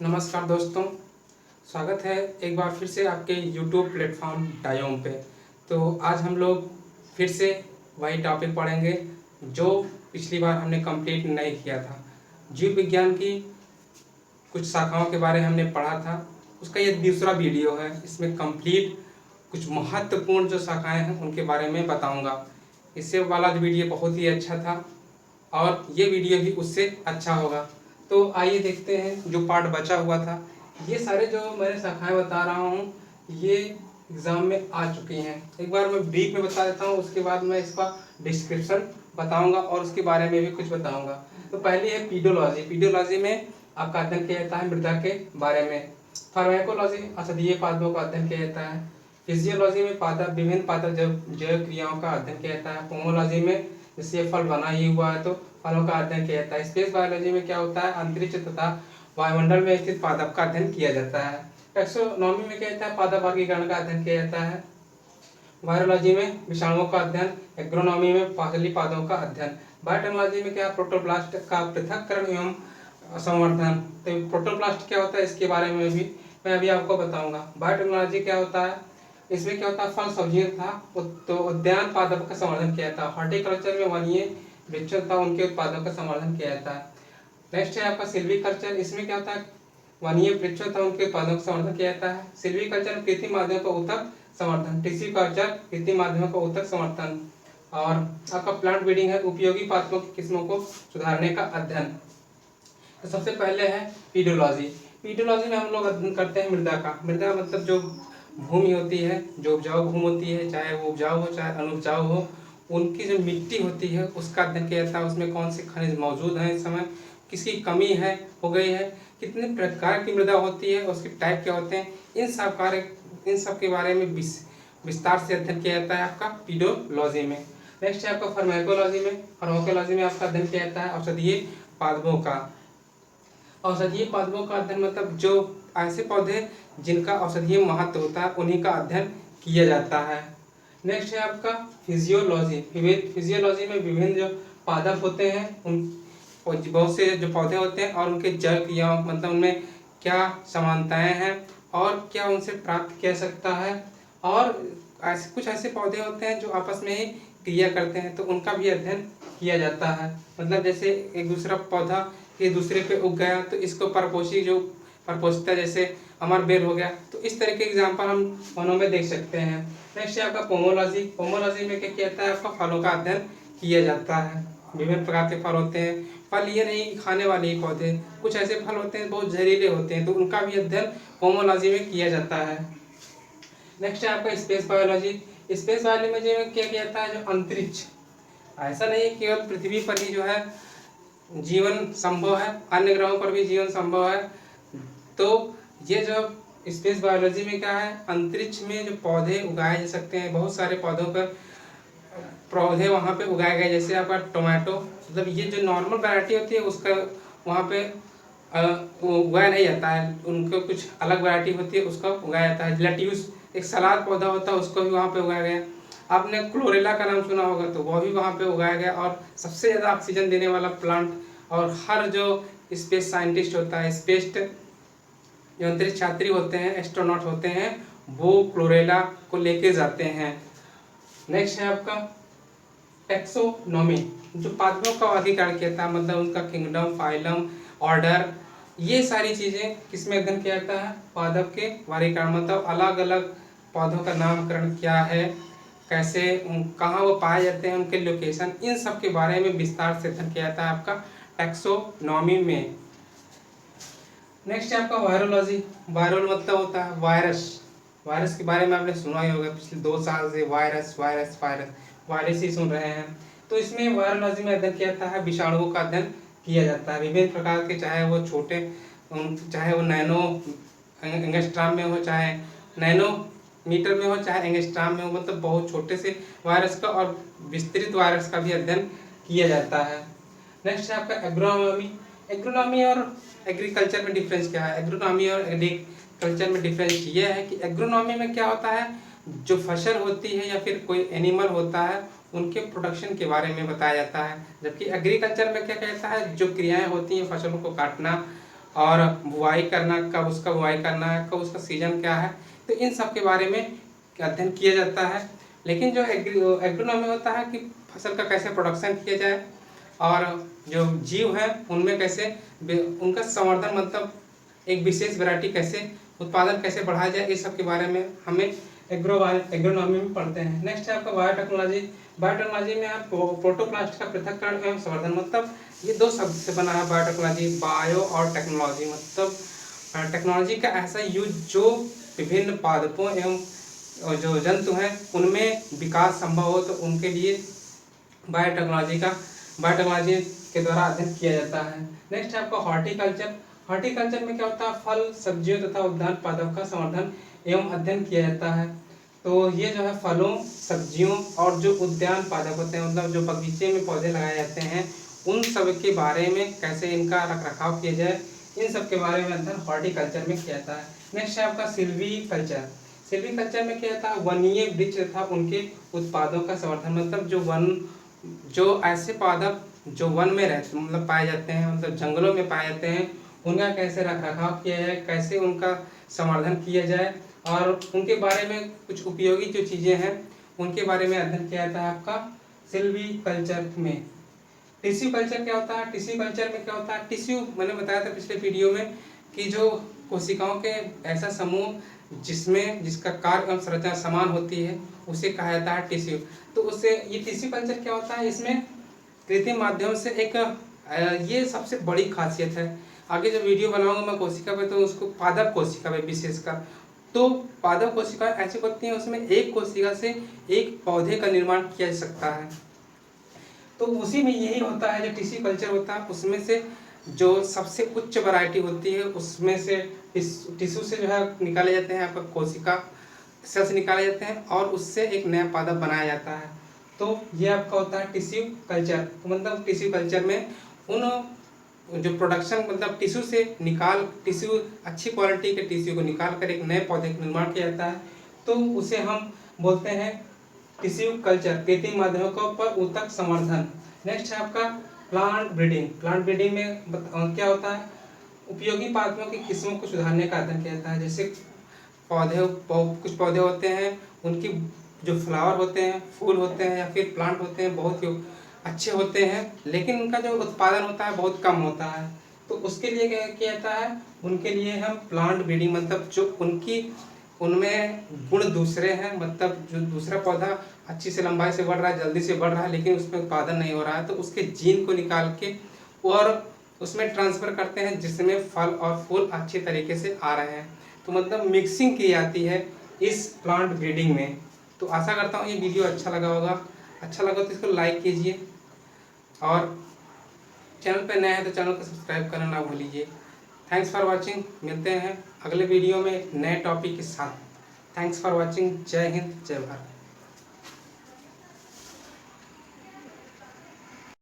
नमस्कार दोस्तों, स्वागत है एक बार फिर से आपके YouTube प्लेटफॉर्म डायोम पे। तो आज हम लोग फिर से वही टॉपिक पढ़ेंगे जो पिछली बार हमने कंप्लीट नहीं किया था। जीव विज्ञान की कुछ शाखाओं के बारे में हमने पढ़ा था, उसका ये दूसरा वीडियो है। इसमें कंप्लीट कुछ महत्वपूर्ण जो शाखाएं हैं उनके बारे में बताऊंगा। इससे वाला जो वीडियो बहुत ही अच्छा था और ये वीडियो भी उससे अच्छा होगा। तो आइए देखते हैं जो पार्ट बचा हुआ था। ये सारे जो मैंने शाखाएं बता रहा हूँ ये एग्ज़ाम में आ चुकी हैं। एक बार मैं ब्रीफ में बता देता हूँ, उसके बाद मैं इसका डिस्क्रिप्शन बताऊंगा और उसके बारे में भी कुछ बताऊंगा। तो पहली है पीडोलॉजी। पीडोलॉजी में आपका अध्ययन किया जाता है मृदा के बारे में। फार्माकोलॉजी औषधीय पादपों का अध्ययन किया जाता है। फिजियोलॉजी में पादप विभिन्न पादप जैव क्रियाओं का अध्ययन किया जाता है। पोमोलॉजी में जैसे फल बना ही हुआ है तो फलों का अध्ययन किया जाता है। स्पेस बायोलॉजी में क्या होता है, अंतरिक्ष तथा वायुमंडल में स्थित पादप का अध्ययन किया जाता है। टैक्सोनॉमी में क्या जाता है, पादप वर्गीकरण का अध्ययन किया जाता है। वायरोलॉजी में विषाणुओं का अध्ययन। एग्रोनॉमी में फसली पादों का अध्ययन। बायोटेक्नोलॉजी में क्या, प्रोटोप्लास्ट का पृथक्करण एवं संवर्धन। तो प्रोटोप्लास्ट क्या होता है इसके बारे में भी मैं अभी आपको बताऊंगा। बायोटेक्नोलॉजी क्या होता है, इसमें क्या होता है, फल सब्जियों था तो उद्यान पादप का संवर्धन किया जाता है। हॉर्टिकल्चर में वनीय वृक्षों था उनके उत्पादों का संवर्धन किया जाता है। नेक्स्ट है आपका सिल्वीकल्चर। इसमें क्या होता है, वनीय वृक्षों था उनके उत्पादों का संवर्धन किया जाता है। सिल्वीकल्चर में कृत्रिम माध्यमों का उत्तक समर्थन। टिश्यू कल्चर कृत्रिम माध्यमों का उत्तक समर्थन। और आपका प्लांट ब्रीडिंग है उपयोगी पादपों की किस्मों को सुधारने का अध्ययन। तो सबसे पहले है पीडोलॉजी। पीडोलॉजी में हम लोग अध्ययन करते हैं मृदा का। मृदा मतलब जो भूमि होती है, जो उपजाऊ भूमि होती है, चाहे वो उपजाऊ हो चाहे अनुपजाऊ हो, उनकी जो मिट्टी होती है उसका अध्ययन किया जाता है। उसमें कौन से खनिज मौजूद हैं इस समय, किसकी कमी है हो गई है, कितने प्रकार की मृदा होती है, उसके टाइप क्या होते हैं, इन सब के बारे में विस्तार से अध्ययन किया जाता है आपका पीडोलॉजी में। नेक्स्ट है आपका फार्माकोलॉजी में। फार्माकोलॉजी में आपका अध्ययन किया जाता है औषधीय पादपों का। औषधीय पादपों का अध्ययन मतलब जो ऐसे पौधे जिनका औषधीय महत्व होता है उन्हीं का अध्ययन किया जाता है। नेक्स्ट है आपका फिजियोलॉजी। फिजियोलॉजी में विभिन्न जो पादप होते हैं उन और बहुत से जो पौधे होते हैं और उनके जल क्रियाओं मतलब उनमें क्या समानताएं हैं और क्या उनसे प्राप्त किया सकता है। और ऐसे कुछ ऐसे पौधे होते हैं जो आपस में ही क्रिया करते हैं तो उनका भी अध्ययन किया जाता है। मतलब जैसे एक दूसरा पौधा ये दूसरे पे उग गया तो इसको परपोषी जो परपोषिता, जैसे अमर बेल हो गया, तो इस तरह के एग्जाम्पल हम वनों में देख सकते हैं। नेक्स्ट है आपका पोमोलॉजी। पोमोलॉजी में क्या किया जाता है, आपका फलों का अध्ययन किया जाता है। विभिन्न प्रकार के फल होते हैं। फल ये नहीं खाने वाले ही पौधे, कुछ ऐसे फल होते हैं बहुत जहरीले होते हैं तो उनका भी अध्ययन पोमोलॉजी में किया जाता है। नेक्स्ट है आपका स्पेस बायोलॉजी। स्पेस बायोलॉजी में क्या किया जाता है, जो अंतरिक्ष, ऐसा नहीं है केवल पृथ्वी पर ही जो है जीवन संभव है, अन्य ग्रहों पर भी जीवन संभव है। तो ये जो स्पेस बायोलॉजी में क्या है, अंतरिक्ष में जो पौधे उगाए जा सकते हैं, बहुत सारे पौधे वहाँ पे उगाए गए। जैसे आपका टोमेटो, मतलब ये जो नॉर्मल वैरायटी होती है उसका वहाँ पे वो उगाया नहीं जाता है, उनको कुछ अलग वैरायटी होती है उसका उगाया जाता है। लेट्यूस एक सलाद पौधा होता है उसको भी वहाँ पे उगाया गया। आपने क्लोरेला का नाम सुना होगा तो वह भी वहाँ पे उगाया गया। और सबसे ज़्यादा ऑक्सीजन देने वाला प्लांट, और हर जो स्पेस साइंटिस्ट होता है, स्पेस जो अंतरिक्ष यात्री होते हैं, एस्ट्रोनॉट होते हैं, वो क्लोरेला को लेके जाते हैं। नेक्स्ट है आपका टेक्सोनॉमी, जो पादपों का वर्गीकरण किया था, मतलब उनका किंगडम, फाइलम, ऑर्डर, ये सारी चीज़ें किसमें अध्ययन किया जाता है, पादप के वर्गीकरण, मतलब अलग अलग पौधों का नामकरण क्या है, कैसे कहाँ वो पाए जाते हैं, उनके लोकेशन, इन सब के बारे में विस्तार से अध्ययन किया जाता है आपका टेक्सोनॉमी में। नेक्स्ट है आपका वायरोलॉजी। वायरल मतलब होता है वायरस। वायरस के बारे में आपने सुना ही होगा, पिछले 2 साल से वायरस वायरस वायरस वायरस ही सुन रहे हैं। तो इसमें वायरोलॉजी में अध्ययन किया जाता है विषाणुओं का अध्ययन किया जाता है। विभिन्न प्रकार के, चाहे वो छोटे, चाहे वो नैनो एंगस्ट्राम में हो, चाहे नैनो मीटर में हो, चाहे एंगस्ट्राम में हो, मतलब बहुत छोटे से वायरस का और विस्तृत वायरस का भी अध्ययन किया जाता है। नेक्स्ट है आपका एग्रोनॉमी। एग्रोनॉमी और एग्रीकल्चर में डिफरेंस क्या है, एग्रोनॉमी और एग्रीकल्चर में डिफरेंस ये है कि एग्रोनॉमी में क्या होता है, जो फसल होती है या फिर कोई एनिमल होता है उनके प्रोडक्शन के बारे में बताया जाता है। जबकि एग्रीकल्चर में क्या कहता है, जो क्रियाएं होती हैं फसलों को काटना और बुआई करना, कब उसका बुआई करना है, कब उसका सीजन क्या है, तो इन सब के बारे में अध्ययन किया जाता है। लेकिन जो एग्रोनॉमी होता है कि फसल का कैसे प्रोडक्शन किया जाए और जो जीव हैं उनमें कैसे उनका संवर्धन, मतलब एक विशेष वैरायटी कैसे उत्पादन कैसे बढ़ाया जाए, इस सब के बारे में हमें एग्रोनॉमी में पढ़ते हैं। नेक्स्ट है आपका बायोटेक्नोलॉजी। बायोटेक्नोलॉजी में आप प्रोटोप्लास्ट का पृथक्करण एवं संवर्धन, मतलब ये दो शब्द से बना है बायोटेक्नोलॉजी, बायो और टेक्नोलॉजी, मतलब टेक्नोलॉजी का ऐसा यूज जो विभिन्न पादपों एवं जो जंतु हैं उनमें विकास संभव हो, तो उनके लिए बायोटेक्नोलॉजी के द्वारा अध्ययन किया जाता है। नेक्स्ट है आपका हॉर्टिकल्चर। हॉर्टिकल्चर में क्या होता है, फल सब्जियों तथा उद्यान पादप का संवर्धन एवं अध्ययन किया जाता है। तो ये जो है फलों, सब्जियों और जो उद्यान पादप होते हैं, मतलब जो बगीचे में पौधे लगाए जाते हैं, उन सब के बारे में कैसे इनका रख रखाव किया जाए, इन सब के बारे में अध्ययन हॉर्टिकल्चर में किया जाता है। नेक्स्ट है आपका सिल्वीकल्चर। सिल्वीकल्चर में क्या होता है, वनीय वृक्ष तथा उनके उत्पादों का संवर्धन, मतलब जो ऐसे पादप जो वन में रहते, मतलब पाए जाते हैं, मतलब जंगलों में पाए जाते हैं, उनका कैसे रख रखाव किया जाए, कैसे उनका संवर्धन किया जाए और उनके बारे में कुछ उपयोगी जो चीज़ें हैं उनके बारे में अध्ययन किया जाता है आपका सिल्वीकल्चर में। टिश्यू कल्चर क्या होता है, टिश्यू कल्चर में क्या होता है, टिश्यू मैंने बताया था पिछले वीडियो में कि जो कोशिकाओं के ऐसा समूह जिसका कार्य एवं संरचना समान होती है उसे कहा जाता है टिश्यू। तो उससे ये टिश्यू कल्चर क्या होता है, इसमें कृत्रिम माध्यम से एक ये सबसे बड़ी खासियत है। आगे जो वीडियो बनाऊंगा मैं कोशिका पे, तो उसको पादप कोशिका पे विशेषकर, तो पादप कोशिका ऐसी होती हैं उसमें एक कोशिका से एक पौधे का निर्माण किया जा सकता है। तो उसी में यही होता है जो टिश्यू कल्चर होता है, उसमें से जो सबसे उच्च वैरायटी होती है उसमें से टिश्यू से जो है निकाले जाते हैं आपका कोशिका सेल्स निकाले जाते हैं और उससे एक नया पादप बनाया जाता है। तो ये आपका होता है टिश्यू कल्चर। तो मतलब टिश्यू कल्चर में उन जो प्रोडक्शन, मतलब टिश्यू से टिश्यू अच्छी क्वालिटी के टिश्यू को निकाल कर एक नए पौधे का निर्माण किया जाता है, तो उसे हम बोलते हैं टिश्यू कल्चर, कृत्रिम माध्यमों का पर ऊतक संवर्धन। नेक्स्ट है आपका प्लांट ब्रीडिंग। प्लांट ब्रीडिंग में क्या होता है, उपयोगी पादपों की किस्मों को सुधारने का अध्ययन किया जाता है। जैसे कुछ पौधे होते हैं उनकी जो फ्लावर होते हैं, फूल होते हैं या फिर प्लांट होते हैं बहुत ही अच्छे होते हैं, लेकिन उनका जो उत्पादन होता है बहुत कम होता है, तो उसके लिए क्या किया जाता है, उनके लिए हम प्लांट ब्रीडिंग, मतलब जो उनमें गुण दूसरे हैं, मतलब जो दूसरा पौधा अच्छी से लंबाई से बढ़ रहा है, जल्दी से बढ़ रहा है, लेकिन उसमें उत्पादन नहीं हो रहा है, तो उसके जीन को निकाल के और उसमें ट्रांसफ़र करते हैं जिसमें फल और फूल अच्छे तरीके से आ रहे हैं। तो मतलब मिक्सिंग की जाती है इस प्लांट ब्रीडिंग में। तो आशा करता हूँ ये वीडियो अच्छा लगा होगा। अच्छा लगा तो इसको लाइक कीजिए और चैनल पे नए हैं तो चैनल को सब्सक्राइब करना ना भूलिए। Thanks for watching. मिलते हैं अगले वीडियो में एक नए टॉपिक के साथ। Thanks for watching. जय हिंद, जय भारत।